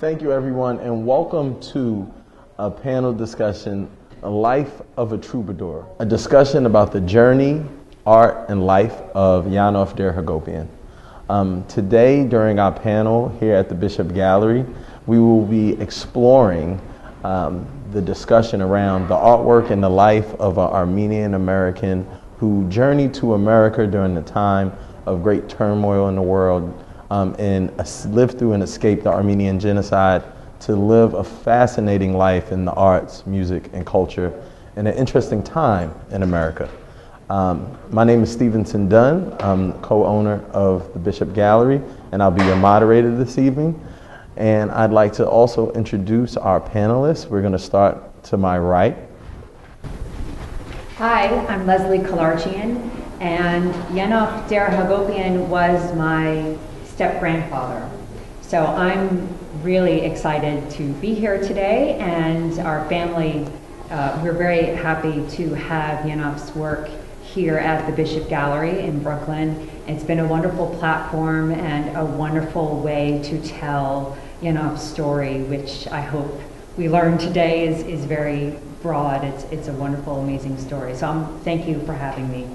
Thank you, everyone, and welcome to a panel discussion, A Life of a Troubadour, a discussion about the journey, art, and life of Yenovk Der Hagopian. Today, during our panel here at the Bishop Gallery, we will be exploring the discussion around the artwork and the life of an Armenian American who journeyed to America during the time of great turmoil in the world and lived through and escaped the Armenian genocide to live a fascinating life in the arts, music, and culture in an interesting time in America. My name is Stevenson Dunn. I'm co-owner of the Bishop Gallery, and I'll be your moderator this evening. And I'd like to also introduce our panelists. We're going to start to my right. Hi, I'm Leslie Kalarchian, and Yenovk Der Hagopian was my step-grandfather. So I'm really excited to be here today, and our family, we're very happy to have Yenovk's work here at the Bishop Gallery in Brooklyn. It's been a wonderful platform and a wonderful way to tell Yenovk's story, which I hope we learned today is very broad. It's a wonderful, amazing story. So thank you for having me.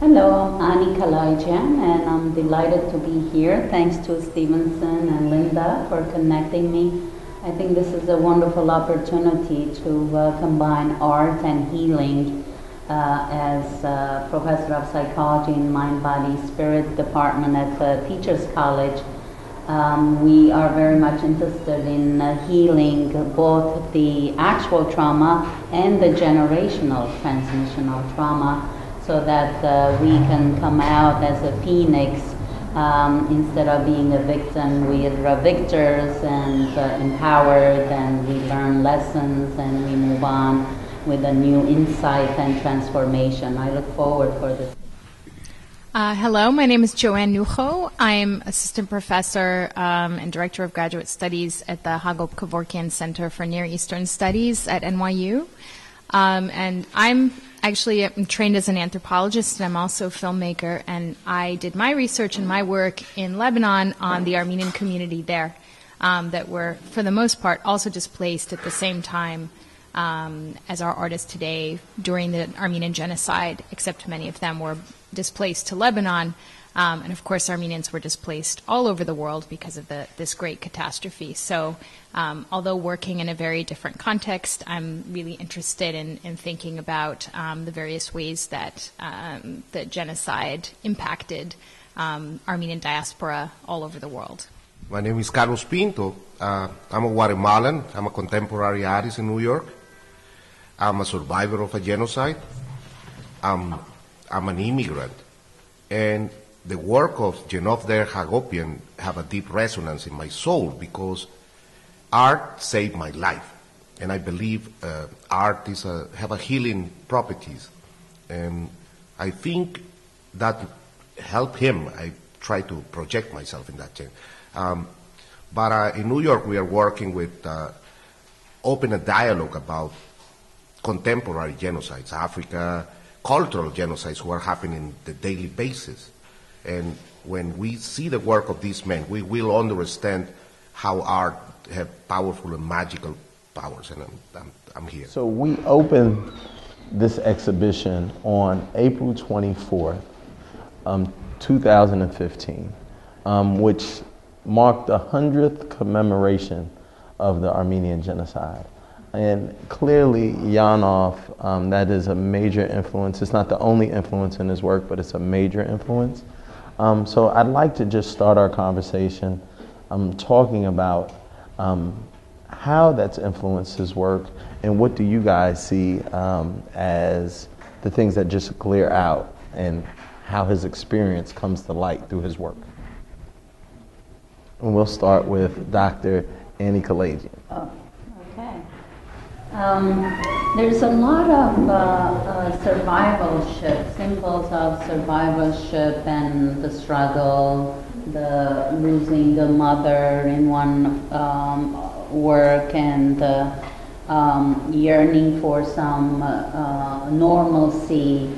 Hello, I'm Annie Kalayjian, and I'm delighted to be here. Thanks to Stevenson and Linda for connecting me. I think this is a wonderful opportunity to combine art and healing. As professor of psychology in Mind, Body, Spirit department at the Teachers College, we are very much interested in healing both the actual trauma and the generational transmissional trauma, so that we can come out as a phoenix instead of being a victim. We are victors and empowered, and we learn lessons and we move on with a new insight and transformation. I look forward for this. Hello, my name is Joanne Nucho. I'm assistant professor and director of graduate studies at the Hagop Kevorkian Center for Near Eastern Studies at NYU. And I'm trained as an anthropologist, and I'm also a filmmaker, and I did my research and my work in Lebanon on the Armenian community there that were, for the most part, also displaced at the same time as our artists today during the Armenian genocide, except many of them were displaced to Lebanon. And of course, Armenians were displaced all over the world because of this great catastrophe. So although working in a very different context, I'm really interested in thinking about the various ways that the genocide impacted Armenian diaspora all over the world. My name is Carlos Pinto. I'm a Guatemalan. I'm a contemporary artist in New York. I'm a survivor of a genocide. I'm an immigrant. And the work of Yenovk Der Hagopian have a deep resonance in my soul because art saved my life. And I believe art have a healing properties. And I think that helped him. I try to project myself in that change. But in New York, we are working with open a dialogue about contemporary genocides, Africa, cultural genocides who are happening on the daily basis. And when we see the work of these men, we will understand how art have powerful and magical powers. And I'm here. So we opened this exhibition on April 24th, 2015, which marked the 100th commemoration of the Armenian genocide. And clearly, Yenovk, that is a major influence. It's not the only influence in his work, but it's a major influence. So I'd like to just start our conversation talking about how that's influenced his work, and what do you guys see as the things that just clear out, and how his experience comes to light through his work. And we'll start with Dr. Annie Kalayjian. Oh, okay. There's a lot of survivalship, symbols of survivalship and the struggle, the losing the mother in one work, and the yearning for some normalcy,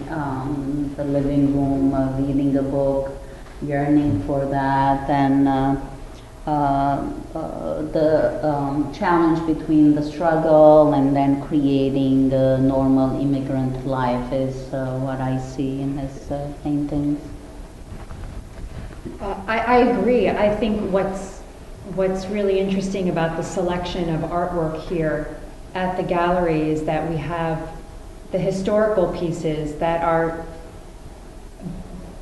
the living room, reading a book, yearning for that, and the challenge between the struggle and then creating the normal immigrant life is what I see in his paintings. I agree. I think what's really interesting about the selection of artwork here at the gallery is that we have the historical pieces that are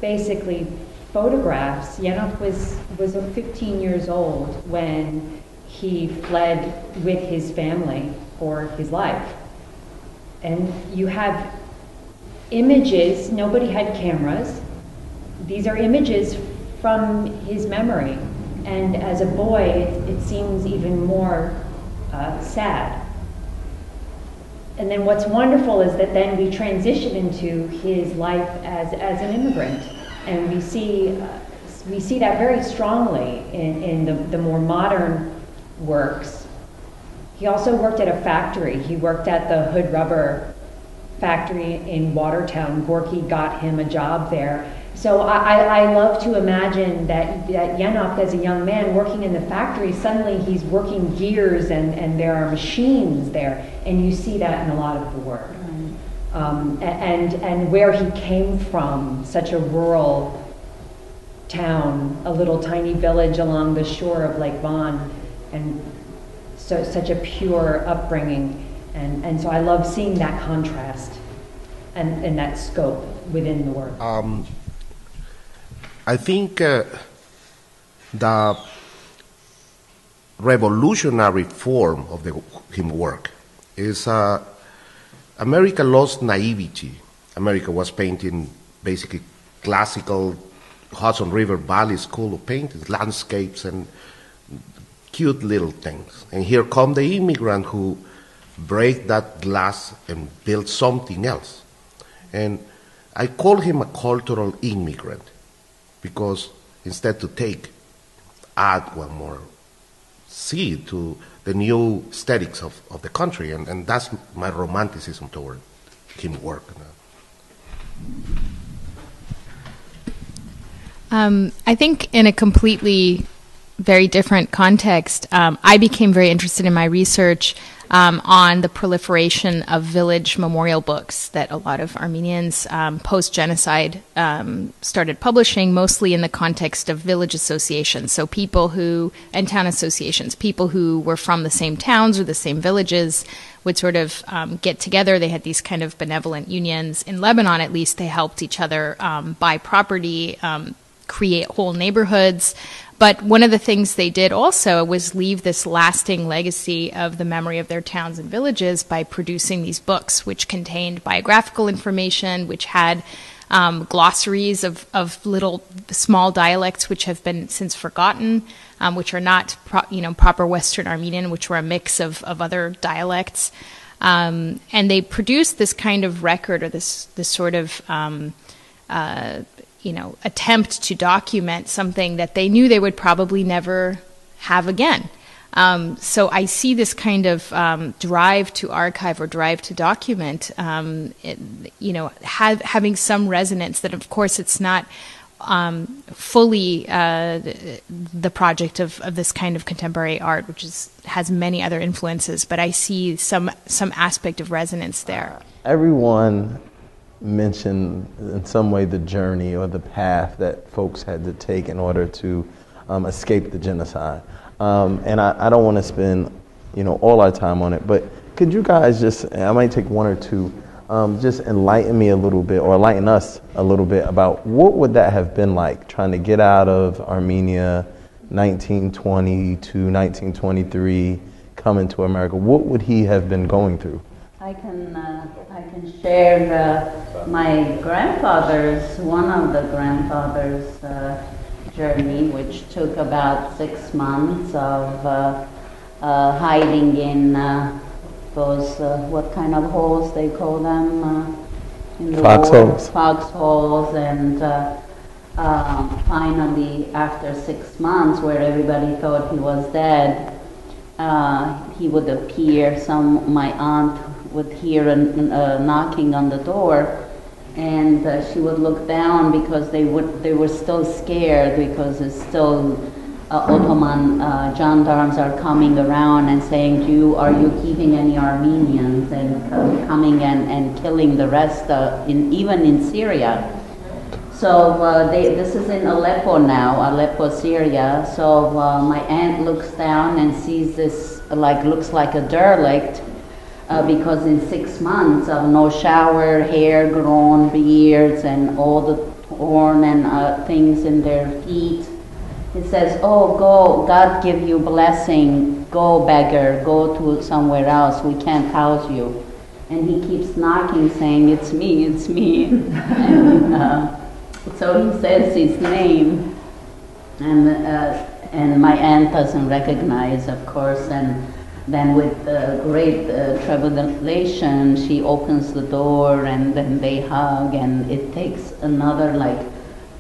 basically photographs. Yenovk was 15 years old when he fled with his family for his life. And you have images, nobody had cameras. These are images from his memory. And as a boy, it seems even more sad. And then what's wonderful is that then we transition into his life as an immigrant. And we see that very strongly in the more modern works. He also worked at a factory. He worked at the Hood Rubber factory in Watertown. Gorky got him a job there. So I love to imagine that Yenovk, as a young man working in the factory, suddenly he's working gears and there are machines there, and you see that in a lot of the work. And where he came from, such a rural town, a little tiny village along the shore of Lake Van, and so such a pure upbringing, and so I love seeing that contrast and that scope within the work. I think the revolutionary form of him work is America lost naivety. America was painting basically classical Hudson River Valley school of paintings, landscapes and cute little things. And here come the immigrant who break that glass and build something else. And I call him a cultural immigrant because instead to add one more seed to the new aesthetics of the country, and that's my romanticism toward him work. I think in a completely very different context, I became very interested in my research on the proliferation of village memorial books that a lot of Armenians post-genocide started publishing, mostly in the context of village associations. So and town associations, people who were from the same towns or the same villages would sort of get together. They had these kind of benevolent unions. In Lebanon, at least, they helped each other buy property, create whole neighborhoods. But one of the things they did also was leave this lasting legacy of the memory of their towns and villages by producing these books, which contained biographical information, which had glossaries of little small dialects which have been since forgotten, which are not proper Western Armenian, which were a mix of other dialects. And they produced this kind of record, or this sort of attempt to document something that they knew they would probably never have again. So I see this kind of drive to archive or drive to document, having some resonance that, of course, it's not fully the project of this kind of contemporary art, which has many other influences, but I see some aspect of resonance there. Everyone mention in some way the journey or the path that folks had to take in order to escape the genocide. And I don't want to spend all our time on it, but could you guys I might take one or two, just enlighten me a little bit, or enlighten us a little bit about what would that have been like, trying to get out of Armenia 1920 to 1923, coming to America. What would he have been going through? I can share my grandfather's, one of the grandfather's journey, which took about 6 months of hiding in those, what kind of holes they call them? In the Foxholes. Foxholes, and finally, after 6 months, where everybody thought he was dead, he would appear. My aunt would hear knocking on the door, and she would look down because they were still scared, because it's still Ottoman gendarmes are coming around and saying, are you keeping any Armenians, and coming and killing the rest, even in Syria. So this is in Aleppo now, Aleppo, Syria. So my aunt looks down and sees this, looks like a derelict, because in 6 months of no shower, hair grown, beards, and all the torn and things in their feet. It says, oh, go, God give you blessing, go beggar, go to somewhere else, we can't house you. And he keeps knocking, saying, it's me, it's me. And, so he says his name, and my aunt doesn't recognize, of course, and then with great tribulation, she opens the door, and then they hug, and it takes another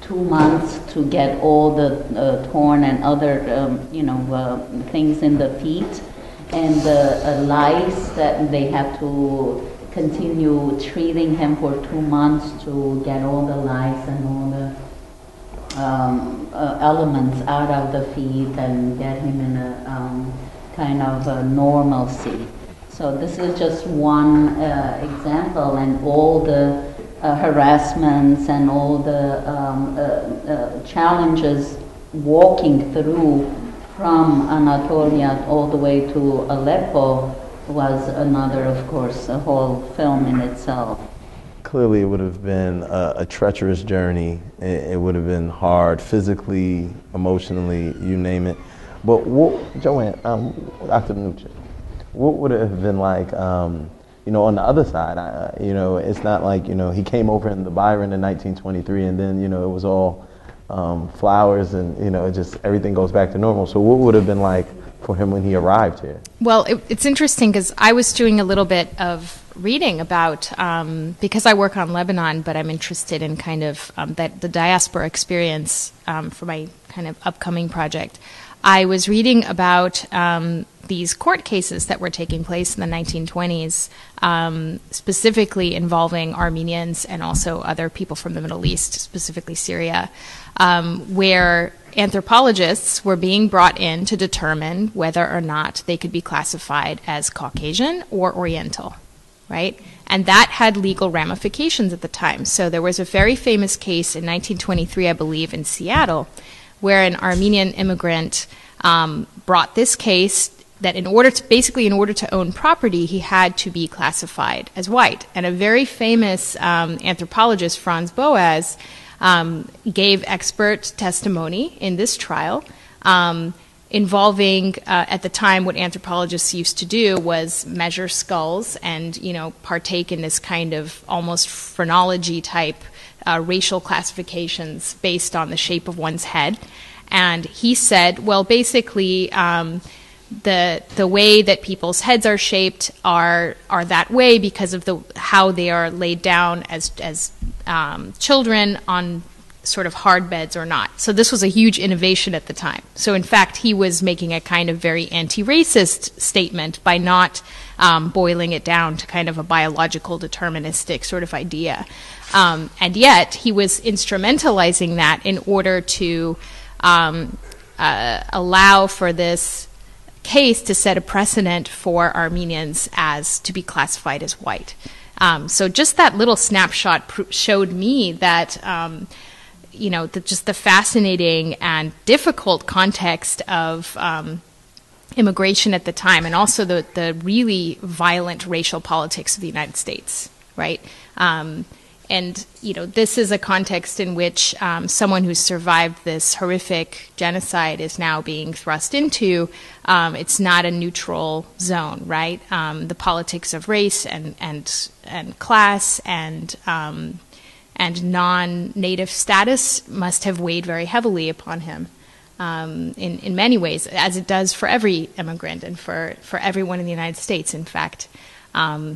2 months to get all the torn and other, things in the feet, and the lice that they have to continue treating him for 2 months to get all the lice and all the elements out of the feet and get him in a kind of a normalcy. So this is just one example, and all the harassments and all the challenges walking through from Anatolia all the way to Aleppo was another, of course, a whole film in itself. Clearly it would have been a treacherous journey. It would have been hard physically, emotionally, you name it. But Joanne, Dr. Nucci, what would it have been like, on the other side? It's not like, he came over in the Byron in 1923 and then, it was all flowers and, it just everything goes back to normal. So what would it have been like for him when he arrived here? Well, it's interesting because I was doing a little bit of reading about, because I work on Lebanon, but I'm interested in kind of the diaspora experience for my kind of upcoming project. I was reading about these court cases that were taking place in the 1920s, specifically involving Armenians and also other people from the Middle East, specifically Syria, where anthropologists were being brought in to determine whether or not they could be classified as Caucasian or Oriental, right? And that had legal ramifications at the time. So there was a very famous case in 1923, I believe, in Seattle, where an Armenian immigrant brought this case that in order to own property, he had to be classified as white. And a very famous anthropologist, Franz Boas, gave expert testimony in this trial involving, at the time, what anthropologists used to do was measure skulls and, partake in this kind of almost phrenology type racial classifications based on the shape of one's head. And he said, well, basically, the way that people's heads are shaped are that way because of how they are laid down as children on sort of hard beds or not. So this was a huge innovation at the time. So in fact, he was making a kind of very anti-racist statement by not boiling it down to kind of a biological deterministic sort of idea. And yet he was instrumentalizing that in order to allow for this case to set a precedent for Armenians as to be classified as white. So just that little snapshot showed me that, just the fascinating and difficult context of immigration at the time, and also the really violent racial politics of the United States, right? And, this is a context in which someone who survived this horrific genocide is now being thrust into. It's not a neutral zone, right? The politics of race and class and non-native status must have weighed very heavily upon him in many ways, as it does for every immigrant and for everyone in the United States, in fact.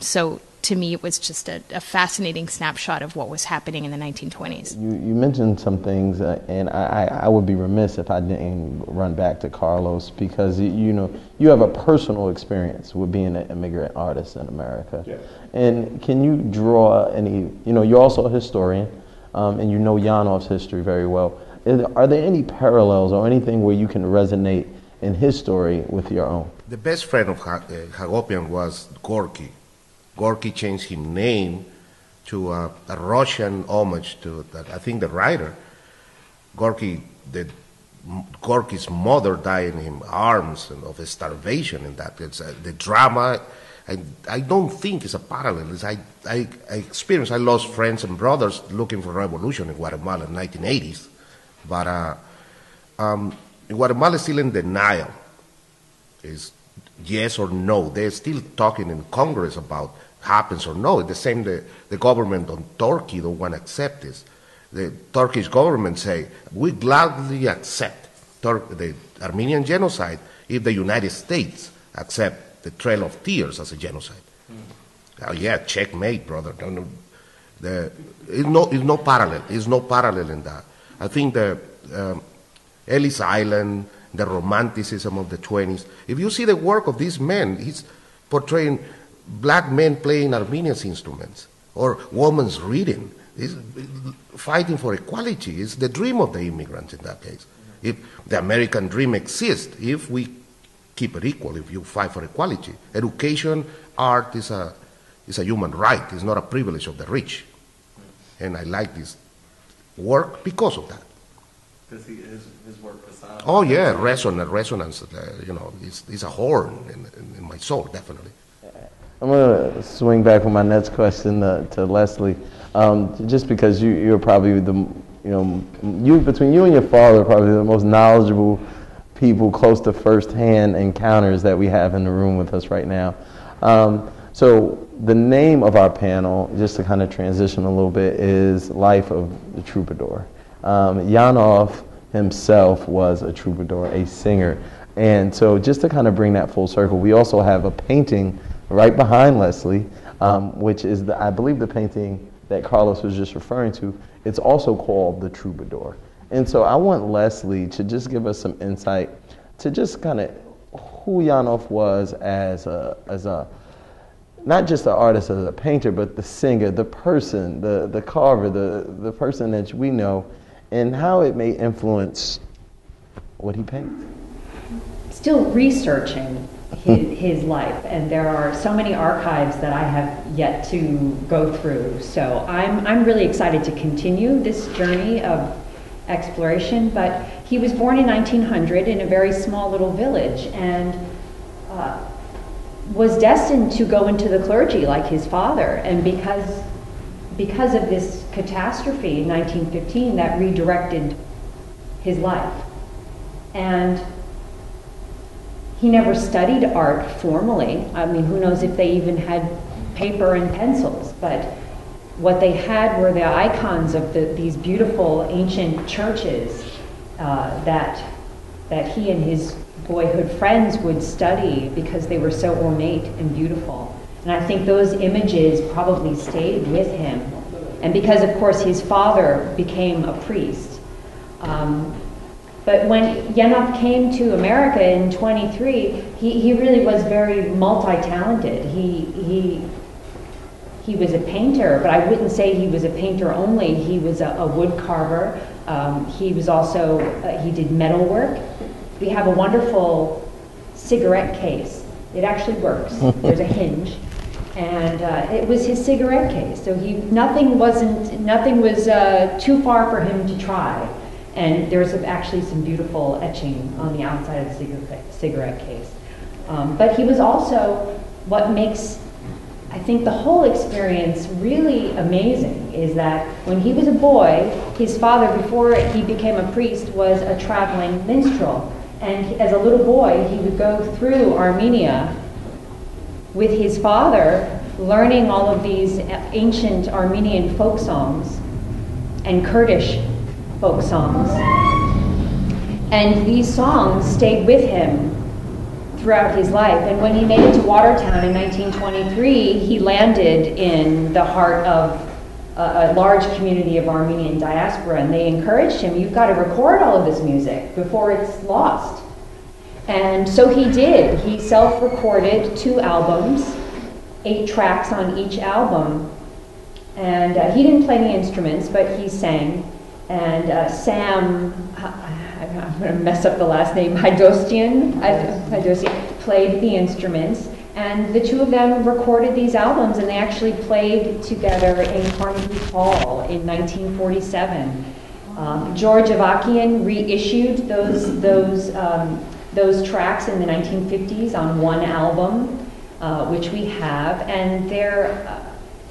So to me, it was just a fascinating snapshot of what was happening in the 1920s. You mentioned some things, and I would be remiss if I didn't run back to Carlos, because you have a personal experience with being an immigrant artist in America. Yes. And can you draw any, you're also a historian, and you know Yenovk's history very well. are there any parallels or anything where you can resonate in his story with your own? The best friend of Hagopian was Gorky. Gorky changed his name to a Russian homage to, I think, the writer. Gorky's mother died in arms of starvation, and that it's the drama. I don't think it's a parallel. I experienced. I lost friends and brothers looking for revolution in Guatemala in the 1980s, but Guatemala is still in denial. Is yes or no? They're still talking in Congress about happens or no. The same the government on Turkey don't want to accept this. The Turkish government say, we gladly accept the Armenian genocide if the United States accept the Trail of Tears as a genocide. Oh yeah, checkmate, brother. It's no parallel. There's no parallel in that. I think the Ellis Island, the romanticism of the 20s. If you see the work of these men, he's portraying black men playing Armenian instruments or women's reading. He's fighting for equality. It's the dream of the immigrants in that case. If the American dream exists, if we keep it equal, if you fight for equality. Education, art is a human right. It's not a privilege of the rich. And I like this work because of that. Because his work beside. Oh yeah, resonance. It's a horn in my soul, definitely. I'm going to swing back with my next question to Leslie, just because you're probably between you and your father are probably the most knowledgeable people close to first-hand encounters that we have in the room with us right now. So the name of our panel, just to kind of transition a little bit, is Life of the Troubadour. Yenovk himself was a troubadour, a singer. And so just to kind of bring that full circle, we also have a painting right behind Leslie, which is, I believe, the painting that Carlos was just referring to. It's also called The Troubadour. And so I want Leslie to just give us some insight to just kind of who Yenovk was as a not just an artist, as a painter, but the singer, the person, the carver, the person that we know, and how it may influence what he paints. Still researching his life, and there are so many archives that I have yet to go through. So I'm really excited to continue this journey of exploration. But he was born in 1900 in a very small little village, and was destined to go into the clergy like his father. And because of this catastrophe in 1915, that redirected his life. And he never studied art formally. I mean, who knows if they even had paper and pencils, but what they had were the icons of these beautiful ancient churches that he and his boyhood friends would study because they were so ornate and beautiful. And I think those images probably stayed with him. And because, of course, his father became a priest. But when Yenovk came to America in 23, he really was very multi-talented. He was a painter, but I wouldn't say he was a painter only. He was a wood carver. He was also, he did metal work. We have a wonderful cigarette case. It actually works. There's a hinge. And it was his cigarette case. So nothing was too far for him to try. And there's actually some beautiful etching on the outside of the cigarette case. But he was also, what makes, I think, the whole experience really amazing is that when he was a boy, his father, before he became a priest, was a traveling minstrel. And as a little boy, he would go through Armenia with his father, learning all of these ancient Armenian folk songs and Kurdish folk songs. And these songs stayed with him throughout his life. And when he made it to Watertown in 1923, he landed in the heart of a large community of Armenian diaspora, and they encouraged him, you've got to record all of this music before it's lost. And so he did. He self-recorded 2 albums, 8 tracks on each album. And he didn't play any instruments, but he sang. and Sam, I'm going to mess up the last name, Hagopian, played the instruments. And the two of them recorded these albums, and they actually played together in Carnegie Hall in 1947. George Avakian reissued those tracks in the 1950s on one album, which we have, and they're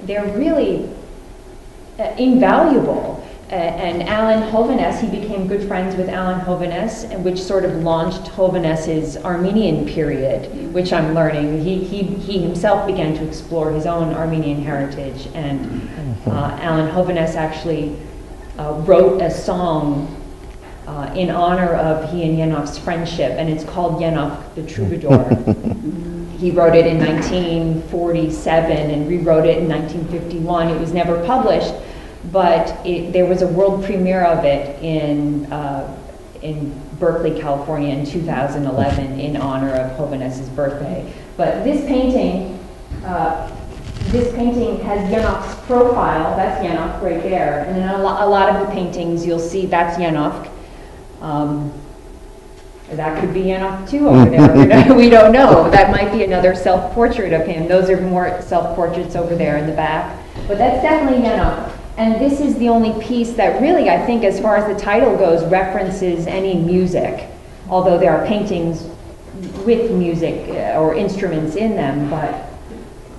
really invaluable. And Alan Hovhaness, he became good friends with Alan Hovhaness, which sort of launched Hovhaness's Armenian period, which I'm learning. He himself began to explore his own Armenian heritage, and Alan Hovhaness actually wrote a song in honor of he and Yenovk's friendship, and it's called Yenovk the Troubadour. He wrote it in 1947 and rewrote it in 1951. It was never published, but there was a world premiere of it in Berkeley, California in 2011 in honor of Hovhaness's birthday. But this painting has Yenovk's profile. That's Yenovk right there. And then a lot of the paintings you'll see, that's Yenovk. That could be Yenovk too over there. We don't know. That might be another self-portrait of him. Those are more self-portraits over there in the back. But that's definitely Yenovk. And this is the only piece that really, I think, as far as the title goes, references any music. Although there are paintings with music or instruments in them, but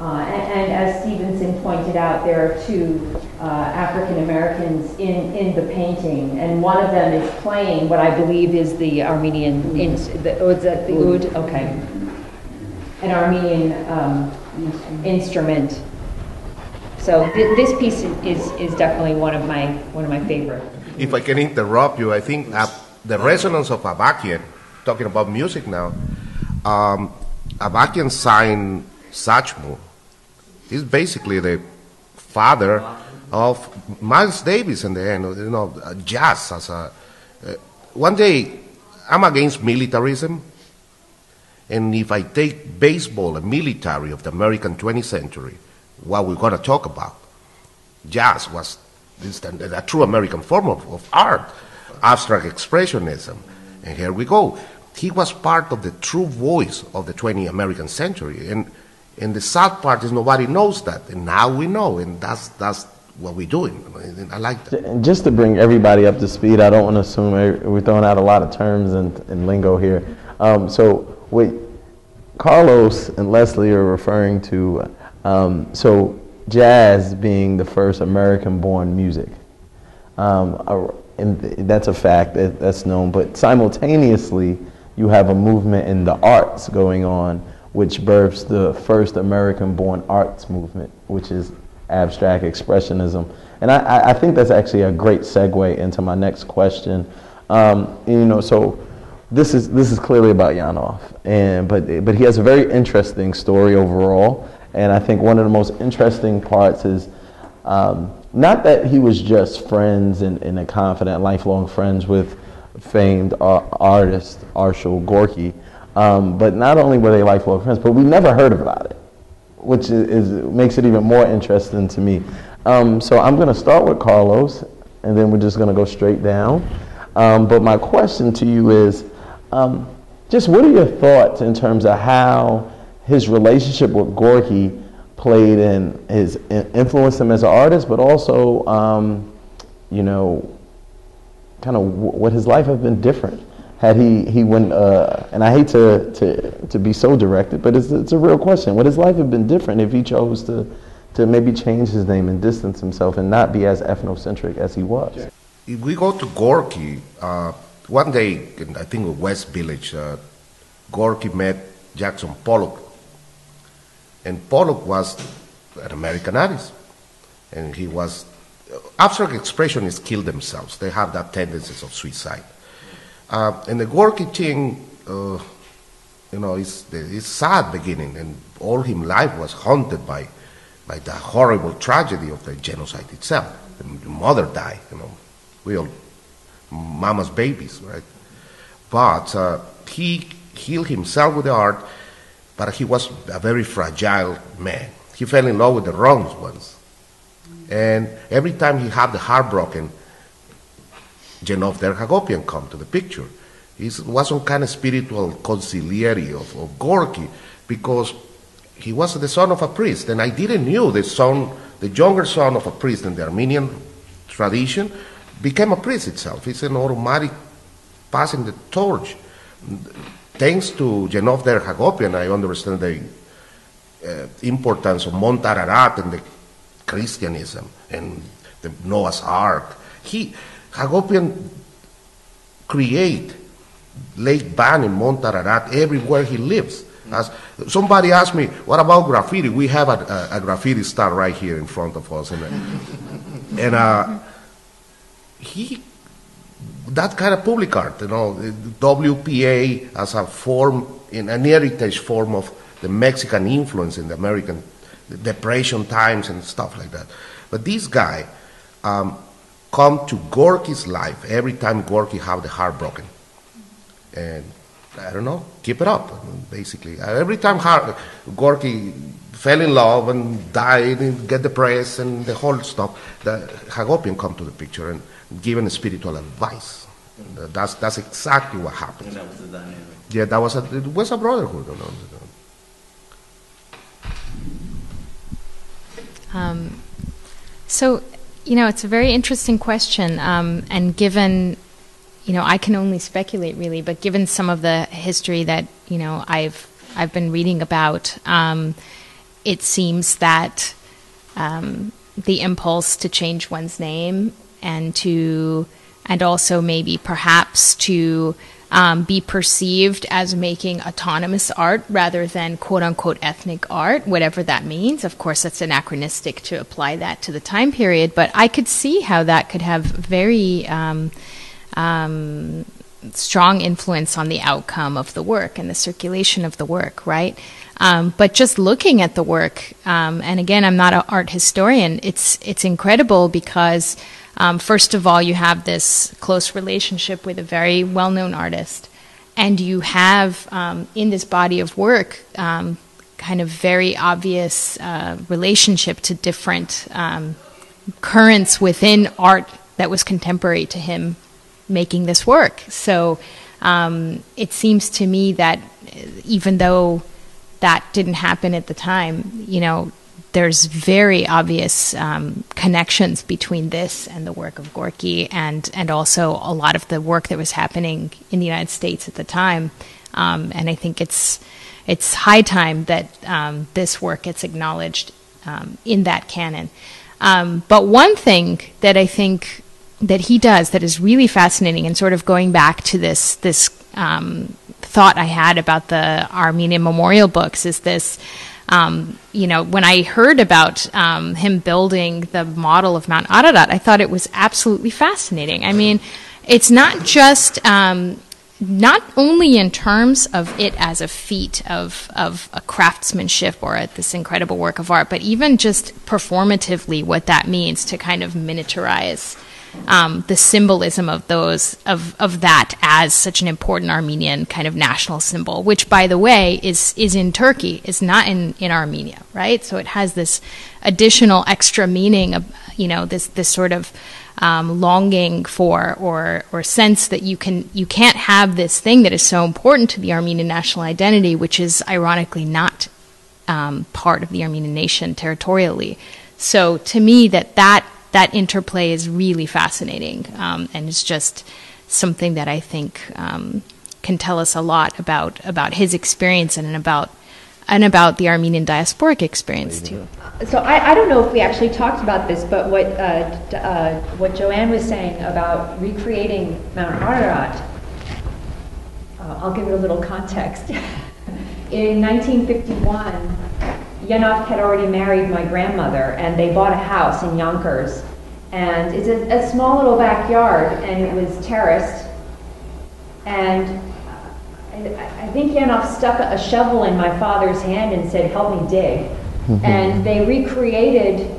and as Stevenson pointed out, there are two African Americans in the painting, and one of them is playing what I believe is the Armenian, is that the oud? Okay. An Armenian instrument. So this piece is definitely one of my favorite. If I can interrupt you, I think the resonance of Avakian, talking about music now, Avakian signed Satchmo. He's basically the father of Miles Davis in the end, jazz as a... one day, I'm against militarism, and if I take baseball and military of the American 20th century, what we're going to talk about, jazz was a true American form of art, abstract expressionism, and here we go. He was part of the true voice of the 20th American century, and the sad part is nobody knows that, and now we know, and that's what we're doing. I like that. And just to bring everybody up to speed, I don't want to assume we're throwing out a lot of terms and lingo here. So what Carlos and Leslie are referring to, so jazz being the first American-born music, and that's a fact, that's known, but simultaneously you have a movement in the arts going on which births the first American-born arts movement, which is abstract expressionism. And I think that's actually a great segue into my next question. So this is clearly about Yenovk, but he has a very interesting story overall. And I think one of the most interesting parts is not that he was just friends and a confident, lifelong friends with famed artist Arshil Gorky, but not only were they lifelong friends, but we never heard about it, which makes it even more interesting to me. So I'm going to start with Carlos, and then we're just going to go straight down. But my question to you is, just what are your thoughts in terms of how his relationship with Gorky played in his influenced him as an artist, but also, kind of what his life had been different had he went. And I hate to be so directed, but it's a real question. Would his life have been different if he chose to maybe change his name and distance himself and not be as ethnocentric as he was? If we go to Gorky, one day, I think in West Village, Gorky met Jackson Pollock. And Pollock was an American artist. And he was, abstract expressionists kill themselves. They have that tendencies of suicide. And the Gorky thing, it's sad beginning. And all his life was haunted by the horrible tragedy of the genocide itself. The mother died, we all mama's babies, right? But he healed himself with the art, but he was a very fragile man. He fell in love with the wrong ones. And every time he had the heart broken, Yenovk Der Hagopian come to the picture. He was some kind of spiritual consigliere of Gorky, because he was the son of a priest, and I didn't know the younger son of a priest in the Armenian tradition became a priest itself. It's an automatic passing the torch. Thanks to Yenovk Der Hagopian, I understand the importance of Mount Ararat and the Christianism and the Noah's Ark. Hagopian create Lake Ban in Mount Ararat everywhere he lives. As somebody asked me, what about graffiti? We have a graffiti star right here in front of us. That kind of public art, WPA as a form, in an heritage form of the Mexican influence in the American Depression times and stuff like that. But this guy come to Gorky's life every time Gorky have the heart broken. And I don't know, keep it up, basically. Every time Gorky fell in love and died and get depressed and the whole stuff, the Hagopian come to the picture and given spiritual advice. That's exactly what happened. And that was the dynamic. Yeah, it was a brotherhood. So, it's a very interesting question, and given, I can only speculate really, but given some of the history that, I've been reading about, it seems that the impulse to change one's name and also maybe perhaps to be perceived as making autonomous art rather than quote-unquote ethnic art, whatever that means. Of course, that's anachronistic to apply that to the time period, but I could see how that could have very strong influence on the outcome of the work and the circulation of the work, right? But just looking at the work, and again, I'm not an art historian, it's incredible because first of all, you have this close relationship with a very well-known artist, and you have in this body of work kind of very obvious relationship to different currents within art that was contemporary to him making this work. So it seems to me that even though that didn't happen at the time, there's very obvious connections between this and the work of Gorky and also a lot of the work that was happening in the United States at the time. And I think it's high time that this work gets acknowledged in that canon. But one thing that I think that he does that is really fascinating, and sort of going back to this thought I had about the Armenian memorial books, is this. When I heard about him building the model of Mount Ararat, I thought it was absolutely fascinating. I mean, it's not just not only in terms of it as a feat of a craftsmanship or this incredible work of art, but even just performatively what that means to kind of miniaturize the symbolism of that as such an important Armenian kind of national symbol, which, by the way, is in Turkey, is not in Armenia, right? So it has this additional extra meaning of, this sort of longing for or sense that you can't have this thing that is so important to the Armenian national identity, which is ironically not part of the Armenian nation territorially. So to me, that interplay is really fascinating, and it's just something that I think can tell us a lot about his experience and about the Armenian diasporic experience too. So I don't know if we actually talked about this, but what Joanne was saying about recreating Mount Ararat, I'll give it a little context. In 1951, Yenovk had already married my grandmother, and they bought a house in Yonkers. And it's a small little backyard, and it was terraced. And I think Yenovk stuck a shovel in my father's hand and said, "Help me dig." Mm-hmm. And they recreated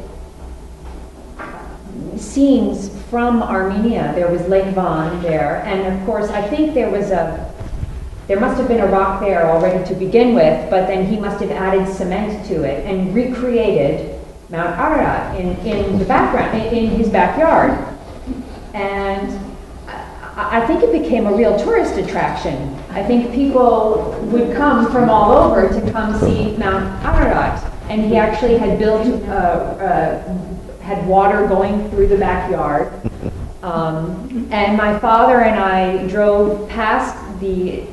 scenes from Armenia. There was Lake Van there, and of course, I think there must have been a rock there already to begin with, but then he must have added cement to it and recreated Mount Ararat in the background, in his backyard. And I think it became a real tourist attraction. I think people would come from all over to come see Mount Ararat. And he actually had built, had water going through the backyard. And my father and I drove past the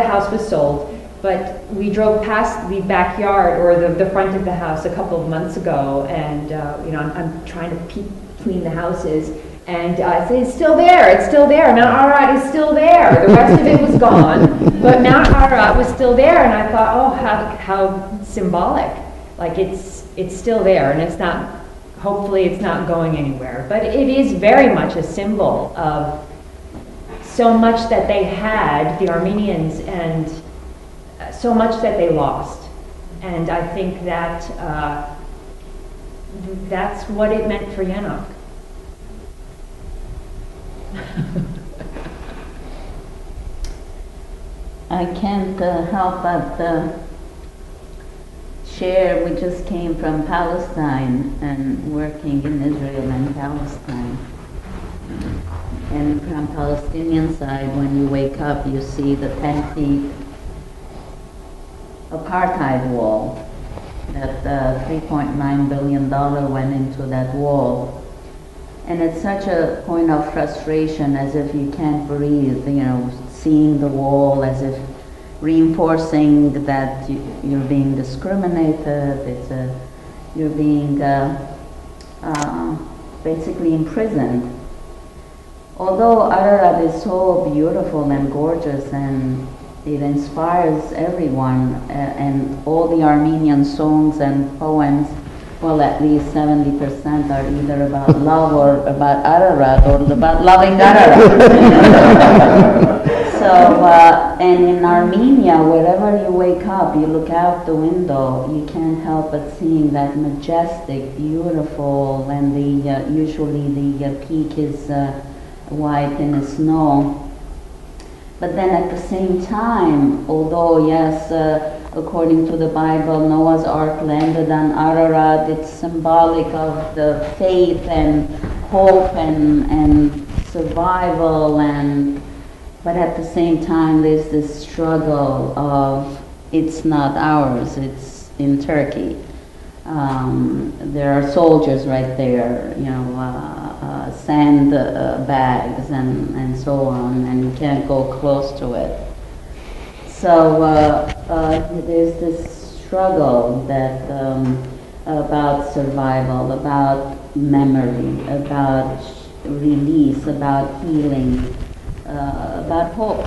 house was sold, but we drove past the backyard or the front of the house a couple of months ago, and you know, I'm trying to peek between the houses, and I say, it's still there, Mount Ararat is still there. The rest of it was gone, but Mount Ararat was still there, and I thought, oh, how symbolic. Like it's still there, and it's not, hopefully it's not going anywhere, but it is very much a symbol of so much that they had, the Armenians, and so much that they lost. And I think that that's what it meant for Yenovk. I can't help but share, we just came from Palestine and working in Israel and Palestine. And from Palestinian side, when you wake up, you see the 10 feet apartheid wall. That $3.9 billion went into that wall. And it's such a point of frustration, as if you can't breathe, you know, seeing the wall as if reinforcing that you're being discriminated, you're being basically imprisoned. Although Ararat is so beautiful and gorgeous and it inspires everyone, and all the Armenian songs and poems, well, at least 70% are either about love or about Ararat or about loving Ararat. So, and in Armenia, wherever you wake up, you look out the window, you can't help but seeing that majestic, beautiful, and usually the peak is white in the snow. But then at the same time, although yes, according to the Bible, Noah's Ark landed on Ararat, it's symbolic of the faith and hope and survival, but at the same time there's this struggle of it's not ours, it's in Turkey. There are soldiers right there, you know, sand bags and so on, and you can't go close to it. So there's this struggle that about survival, about memory, about release, about healing, about hope.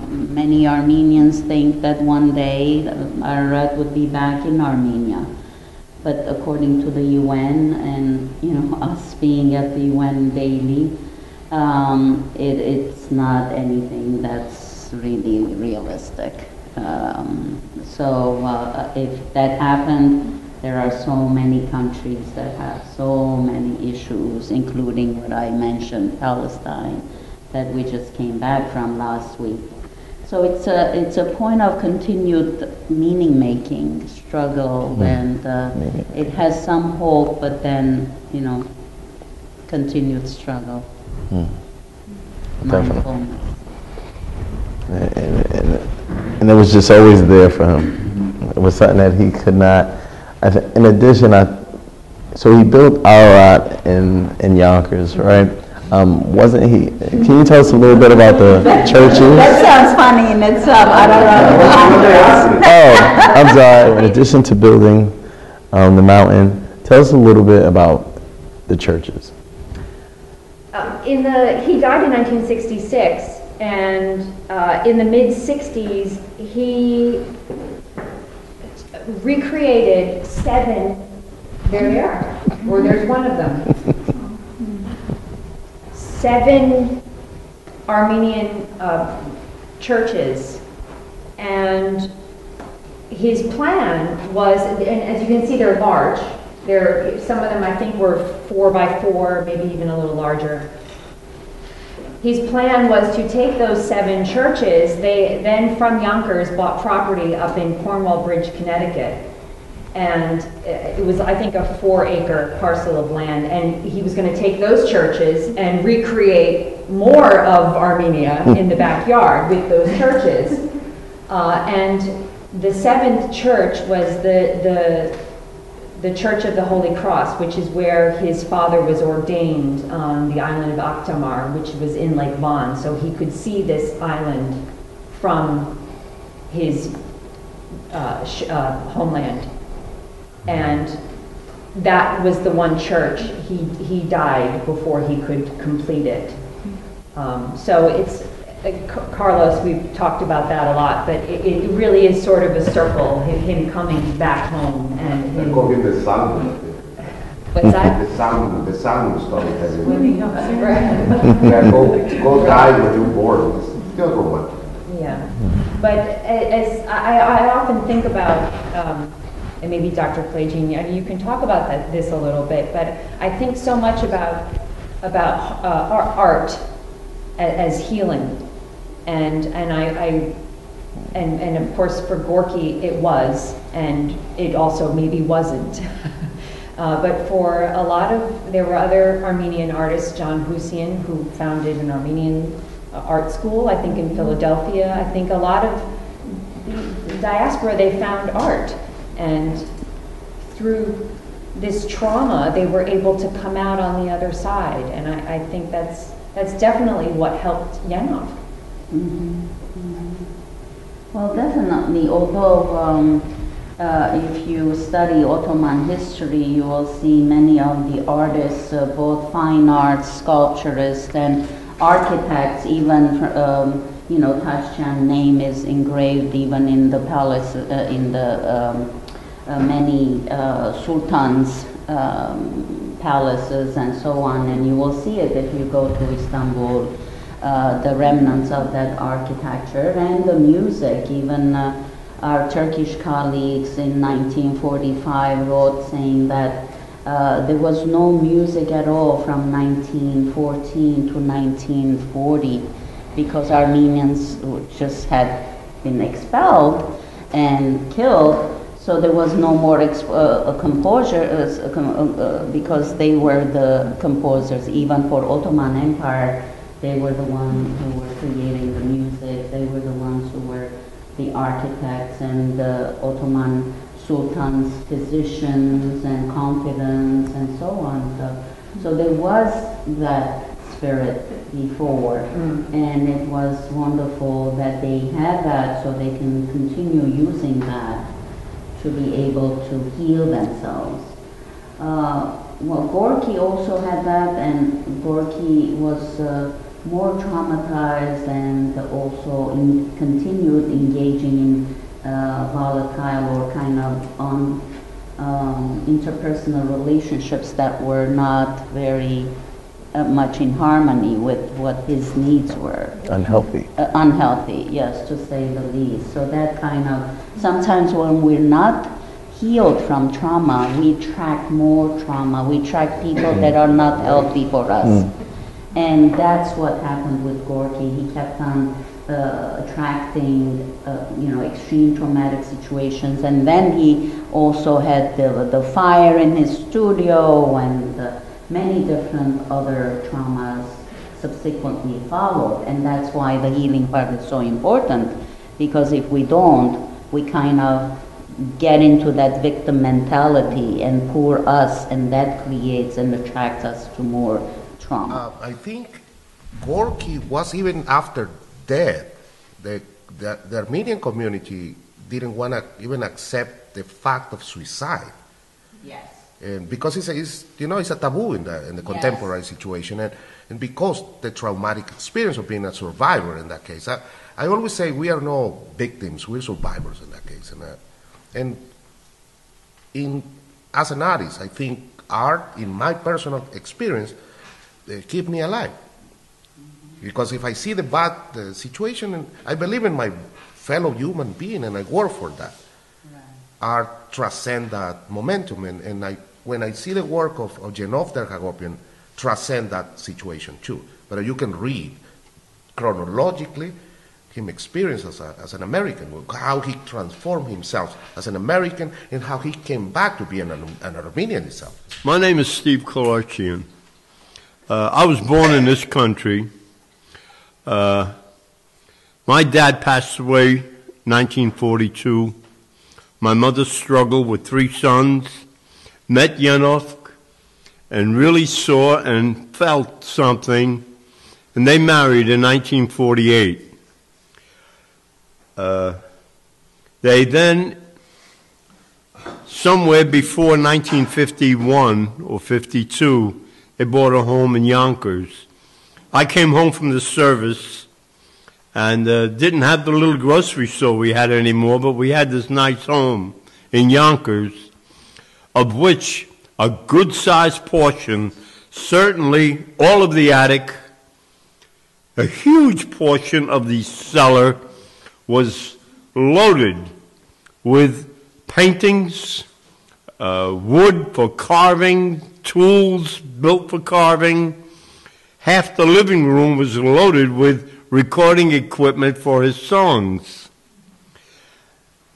Many Armenians think that one day Ararat would be back in Armenia. But according to the UN and, you know, us being at the UN daily, it's not anything that's really realistic. So if that happened, there are so many countries that have so many issues, including what I mentioned, Palestine, that we just came back from last week. So it's a point of continued meaning-making struggle, and it has some hope, but then, you know, continued struggle. Definitely. And it was just always there for him. It was something that he could not. In addition, so he built Ararat in Yonkers, right? Wasn't he? Can you tell us a little bit about the churches? That sounds funny in itself. Oh, I'm sorry. In addition to building the mountain, tell us a little bit about the churches. He died in 1966, and in the mid-60s, he recreated 7. There they are, or there's one of them. 7 Armenian churches, and his plan was, and as you can see, they're large. Some of them I think were 4 by 4, maybe even a little larger. His plan was to take those 7 churches. They then from Yonkers bought property up in Cornwall Bridge, Connecticut. And it was, I think, a 4-acre parcel of land. And he was going to take those churches and recreate more of Armenia in the backyard with those churches. And the seventh church was the Church of the Holy Cross, which is where his father was ordained on the island of Akhtamar, which was in Lake Van. So he could see this island from his homeland. And that was the one church. He died before he could complete it. So it's, Carlos, we've talked about that a lot, but it really is sort of a circle, him coming back home and him... Call him the sun. What's that? The sun storytelling. Swimming up, right? Yeah, go die when you're born. Still go on. Yeah, but as I often think about, and maybe Dr. Plagin, you can talk about this a little bit, but I think so much about art as healing. And of course for Gorky it was, and it also maybe wasn't. But for a lot of, there were other Armenian artists, John Husian, who founded an Armenian art school, I think in Philadelphia. I think a lot of the diaspora, they found art. And through this trauma, they were able to come out on the other side. And I think that's definitely what helped Yenovk. Mm-hmm. Mm-hmm. Well, definitely, although if you study Ottoman history, you will see many of the artists, both fine arts, sculpturists, and architects, even, Tashjan's name is engraved even in the palace, in the many sultans' palaces and so on, and you will see it if you go to Istanbul. The remnants of that architecture and the music. Even our Turkish colleagues in 1945 wrote saying that there was no music at all from 1914 to 1940 because Armenians just had been expelled and killed, so there was no more composers because they were the composers. Even for Ottoman Empire, they were the ones who were creating the music. They were the ones who were the architects and the Ottoman sultans, physicians and confidants and so on. So there was that spirit before, and it was wonderful that they had that so they can continue using that to be able to heal themselves. Well, Gorky also had that, and Gorky was more traumatized and also continued engaging in volatile or kind of interpersonal relationships that were not very much in harmony with what his needs were. Unhealthy. Unhealthy, yes, to say the least. So that kind of, sometimes when we're not healed from trauma, we attract more trauma. We attract people that are not healthy for us. And that's what happened with Gorky. He kept on attracting, extreme traumatic situations. And then he also had the fire in his studio, and many different other traumas subsequently followed. And that's why the healing part is so important, because if we don't, we kind of get into that victim mentality and pour us, and that creates and attracts us to more trauma. I think Gorky was, even after death, the Armenian community didn't want to even accept the fact of suicide. Yes. And because it's a taboo in the contemporary situation, and because the traumatic experience of being a survivor in that case. I always say we are no victims, we're survivors in that case. And as an artist, I think art, in my personal experience, keep me alive. Because if I see the bad situation, and I believe in my fellow human being, and I work for that. Right. Art transcends that momentum, and when I see the work of Yenovk Der Hagopian, transcend that situation too. But you can read chronologically him experience as an American, how he transformed himself as an American, and how he came back to be an Armenian himself. My name is Steve Kalarchian. I was born in this country My dad passed away 1942. My mother struggled with 3 sons, met Yenovk, and really saw and felt something, and they married in 1948. They then, somewhere before 1951 or 52, they bought a home in Yonkers. I came home from the service and didn't have the little grocery store we had anymore, but we had this nice home in Yonkers, of which a good-sized portion, certainly all of the attic, a huge portion of the cellar was loaded with paintings, wood for carving, tools built for carving. Half the living room was loaded with recording equipment for his songs.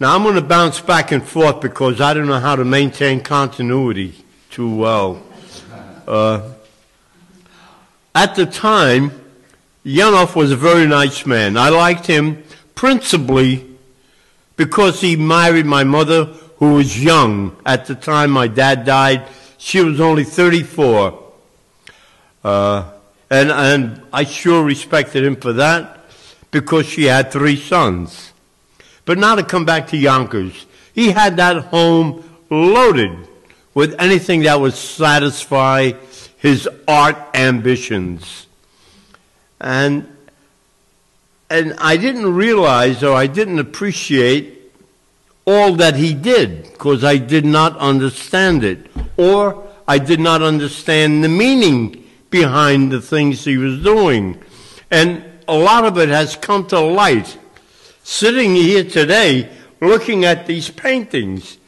Now I'm going to bounce back and forth because I don't know how to maintain continuity too well. At the time, Yenovk was a very nice man. I liked him principally because he married my mother, who was young. At the time my dad died, she was only 34. And I sure respected him for that because she had 3 sons. But now to come back to Yonkers, he had that home loaded with anything that would satisfy his art ambitions. And I didn't realize, or I didn't appreciate all that he did, because I did not understand it, or I did not understand the meaning behind the things he was doing. And a lot of it has come to light sitting here today looking at these paintings,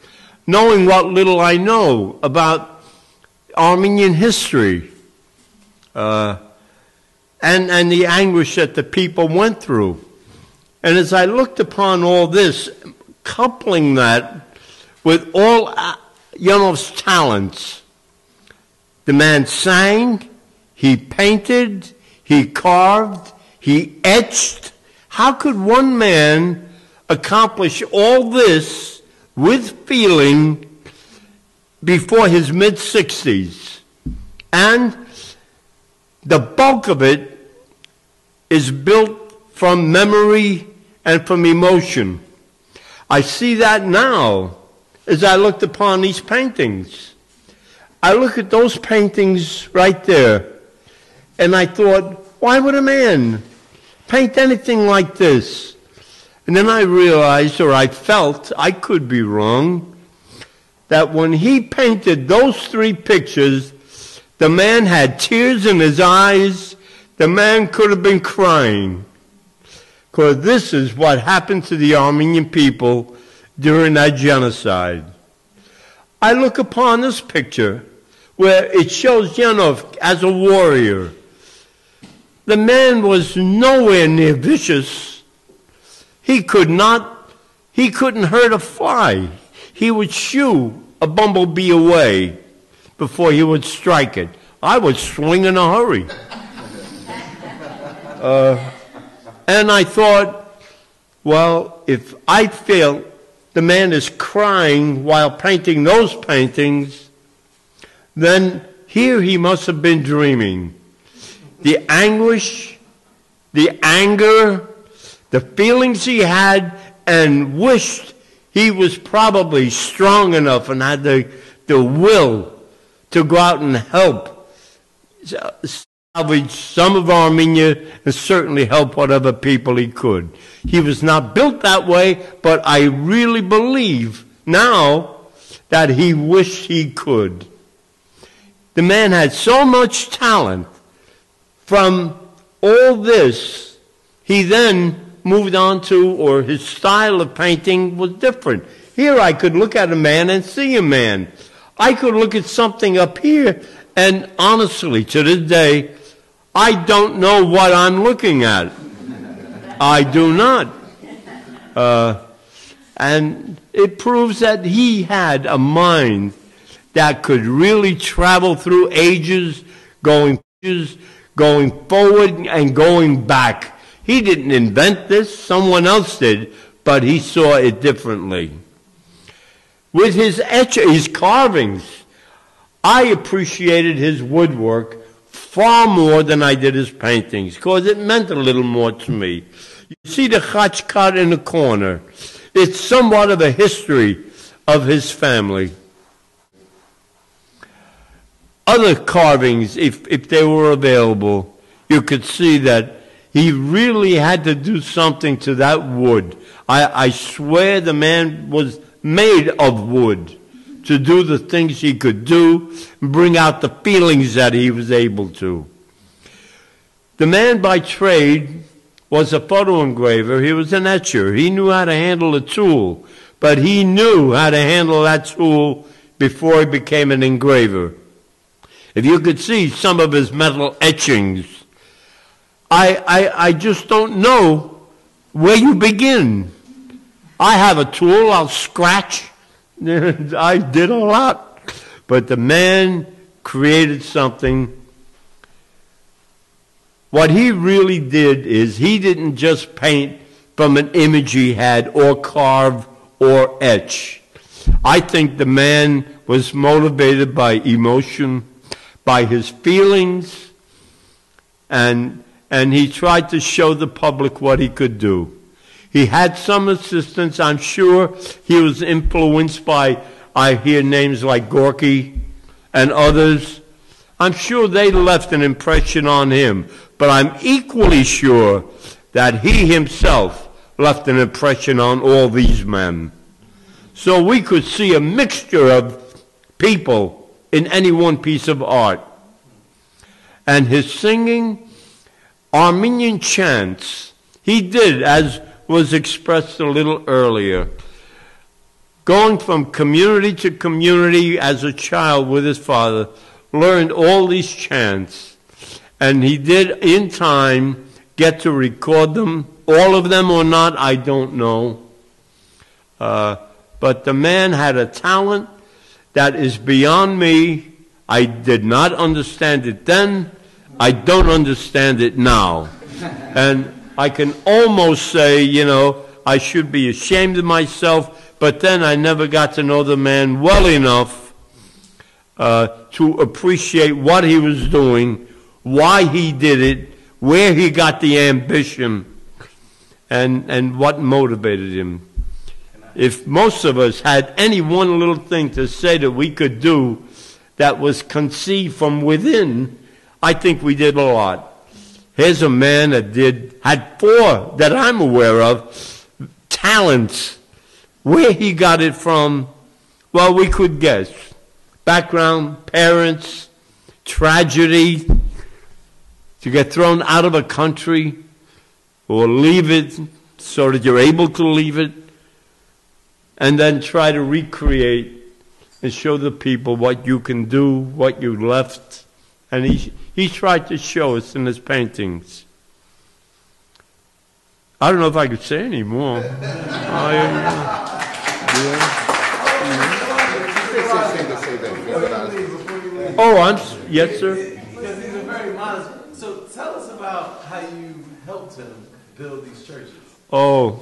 knowing what little I know about Armenian history, and the anguish that the people went through. And as I looked upon all this, coupling that with all Yenovk's talents, the man sang, he painted, he carved, he etched. How could one man accomplish all this with feeling before his mid-60s? And the bulk of it is built from memory and from emotion. I see that now as I looked upon these paintings. I look at those paintings right there, and I thought, why would a man paint anything like this? And then I realized, or I felt, I could be wrong, that when he painted those 3 pictures, the man had tears in his eyes. The man could have been crying. Because this is what happened to the Armenian people during that genocide. I look upon this picture where it shows Yenovk as a warrior. The man was nowhere near vicious. He couldn't hurt a fly. He would shoo a bumblebee away before he would strike it. I would swing in a hurry. And I thought, well, if I feel the man is crying while painting those paintings, then here he must have been dreaming. The anguish, the anger, the feelings he had, and wished he was probably strong enough and had the will to go out and help salvage some of Armenia and certainly help whatever people he could. He was not built that way, but I really believe now that he wished he could. The man had so much talent. From all this, he then moved on to, or his style of painting was different. Here I could look at a man and see a man. I could look at something up here, and honestly, to this day, I don't know what I'm looking at. I do not. And it proves that he had a mind that could really travel through ages, going forward and going back. He didn't invent this, someone else did, but he saw it differently. With his his carvings, I appreciated his woodwork far more than I did his paintings, because it meant a little more to me. You see the chachkat in the corner. It's somewhat of a history of his family. Other carvings, if they were available, you could see that he really had to do something to that wood. I swear the man was made of wood to do the things he could do and bring out the feelings that he was able to. The man by trade was a photo engraver. He was an etcher. He knew how to handle a tool, but he knew how to handle that tool before he became an engraver. If you could see some of his metal etchings, I just don't know where you begin. I have a tool, I'll scratch. I did a lot. But the man created something. What he really did is he didn't just paint from an image he had or carve or etch. I think the man was motivated by emotion, by his feelings, and he tried to show the public what he could do. He had some assistance. I'm sure he was influenced by, I hear names like Gorky and others. I'm sure they left an impression on him, but I'm equally sure that he himself left an impression on all these men. So we could see a mixture of people in any one piece of art. And his singing, Armenian chants, he did, as was expressed a little earlier, going from community to community as a child with his father, learned all these chants, and he did in time get to record them, all of them or not, I don't know. But the man had a talent that is beyond me. I did not understand it then. I don't understand it now. And I can almost say, you know, I should be ashamed of myself, but then I never got to know the man well enough to appreciate what he was doing, why he did it, where he got the ambition, and what motivated him. If most of us had any one little thing to say that we could do that was conceived from within, I think we did a lot. Here's a man that had 4 that I'm aware of, talents. Where he got it from, well, we could guess. Background, parents, tragedy, to get thrown out of a country, or leave it so that you're able to leave it, and then try to recreate and show the people what you can do, what you left. And he tried to show us in his paintings. I don't know if I could say any more. Yes, sir. Because these are very modest. So tell us about how you helped him build these churches. Oh,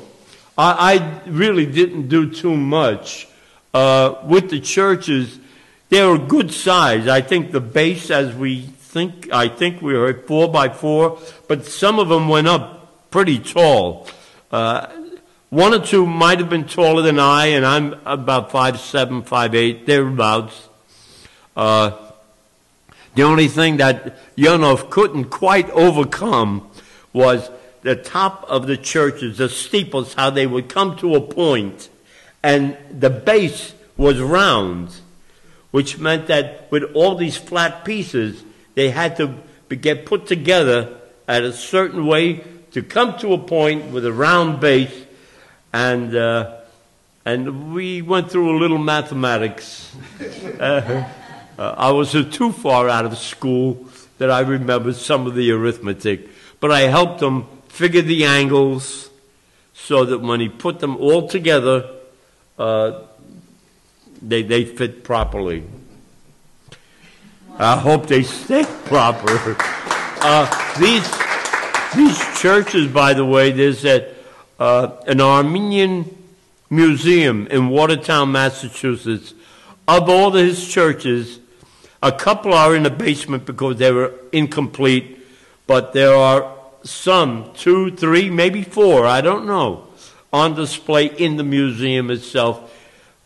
I really didn't do too much. With the churches, they were good size. I think the base, as I think we were at 4 by 4, but some of them went up pretty tall. 1 or 2 might have been taller than I, and I'm about 5'7", 5'8", thereabouts. The only thing that Yenovk couldn't quite overcome was the top of the churches, the steeples, how they would come to a point, and the base was round, which meant that with all these flat pieces, they had to get put together at a certain way to come to a point with a round base, and we went through a little mathematics. I was too far out of school that I remembered some of the arithmetic, but I helped them figure the angles so that when he put them all together, they fit properly. I hope they stay proper. These churches, by the way, there's an Armenian museum in Watertown, Massachusetts. Of all his churches, a couple are in the basement because they were incomplete, but there are some, 2, 3, maybe 4, I don't know, on display in the museum itself,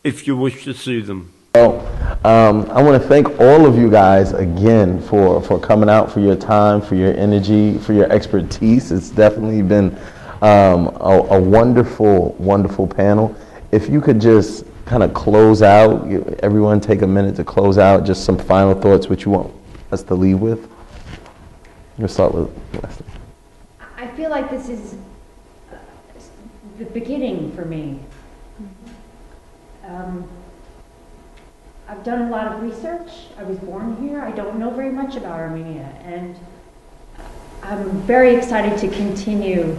if you wish to see them. Well, I want to thank all of you guys again for coming out, for your time, for your energy, for your expertise. It's definitely been a wonderful, wonderful panel. If you could just kind of close out, everyone take a minute to close out, just some final thoughts which you want us to leave with. We'll start with Leslie. I feel like this is the beginning for me. I've done a lot of research. I was born here. I don't know very much about Armenia, and I'm very excited to continue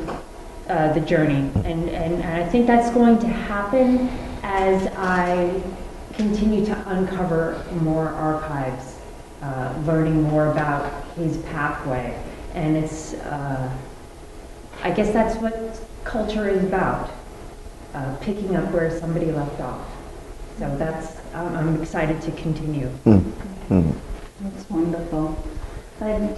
the journey. And I think that's going to happen as I continue to uncover more archives, learning more about his pathway. And it's, I guess that's what culture is about, picking up where somebody left off. So that's, I'm excited to continue. That's wonderful.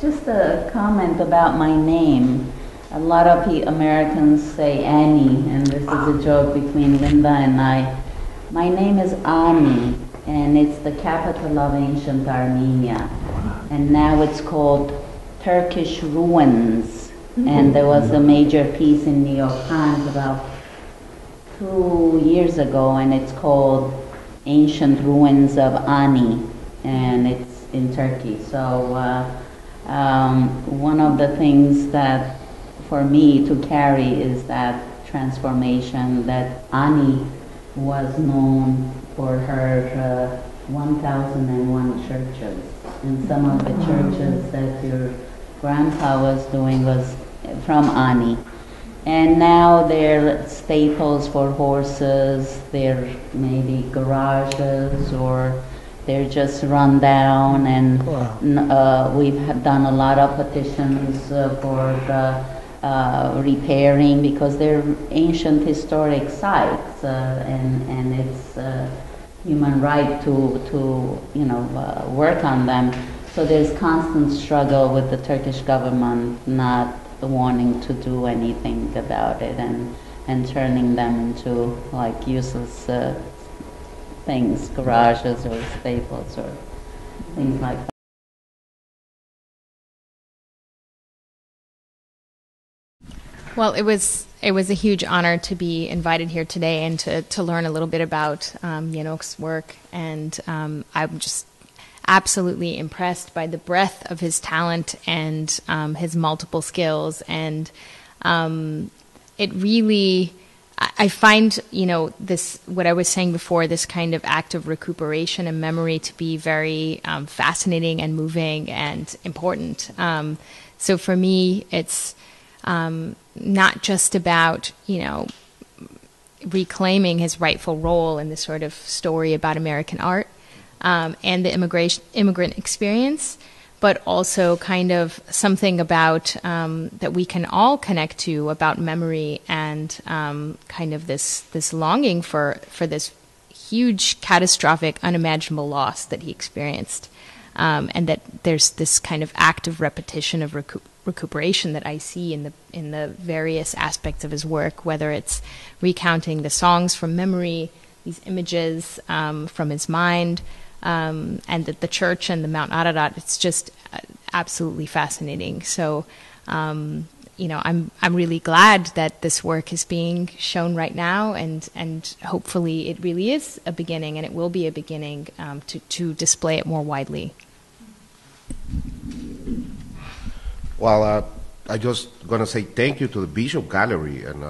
Just a comment about my name. A lot of Americans say Annie, and this is a joke between Linda and I. My name is Ani, and it's the capital of ancient Armenia. And now it's called Turkish Ruins. And there was a major piece in New York Times about 2 years ago, and it's called Ancient Ruins of Ani, and it's in Turkey. So one of the things that for me to carry is that transformation, that Ani was known for her 1001 churches, and some of the churches that your grandpa was doing was from Ani. And now they're stables for horses, they're maybe garages, or they're just run down, and we've done a lot of petitions for repairing, because they're ancient historic sites, and it's human right to work on them. So there's constant struggle with the Turkish government not wanting to do anything about it, and turning them into like useless things, garages or stables or things like that. Well, it was a huge honor to be invited here today and to learn a little bit about Yenovk's work, and I'm just absolutely impressed by the breadth of his talent and his multiple skills. And it really, I find, this, what I was saying before, this kind of act of recuperation and memory to be very fascinating and moving and important. So for me, it's not just about, reclaiming his rightful role in this sort of story about American art, and the immigrant experience, but also kind of something about that we can all connect to about memory and kind of this longing for this huge, catastrophic, unimaginable loss that he experienced, and that there's this kind of active repetition of recuperation that I see in the various aspects of his work, whether it's recounting the songs from memory, these images from his mind. And the church and the Mount Ararat, it's just absolutely fascinating. So, I'm really glad that this work is being shown right now, and hopefully it really is a beginning, and it will be a beginning to display it more widely. Well, I just gonna say thank you to the Bishop Gallery and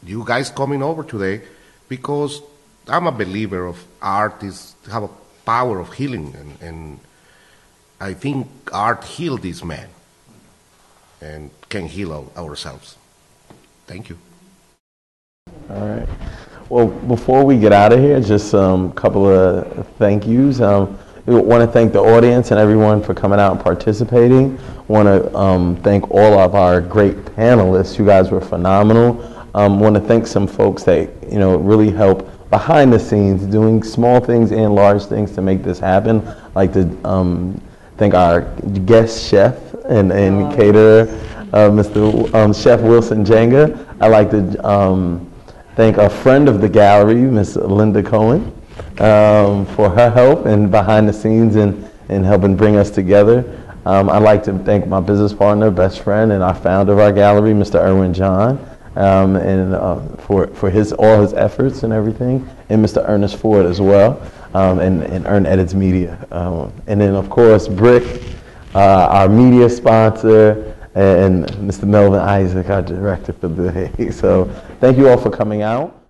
you guys coming over today, because I'm a believer of art have a power of healing, and I think art healed this man and can heal ourselves. Thank you. All right. Well, before we get out of here, just a couple of thank yous. We want to thank the audience and everyone for coming out and participating. Want to thank all of our great panelists. You guys were phenomenal. Want to thank some folks that really help behind the scenes, doing small things and large things to make this happen. I'd like to thank our guest chef and caterer, Mr. Chef Wilson Jenga. I'd like to thank a friend of the gallery, Miss Linda Cohen, for her help and behind the scenes and helping bring us together. I'd like to thank my business partner, best friend, and our founder of our gallery, Mr. Erwin John, and for all his efforts and everything, and Mr. Ernest Ford as well, and Earn Edits Media. And then, of course, Brick, our media sponsor, and Mr. Melvin Isaac, our director for the day. So thank you all for coming out.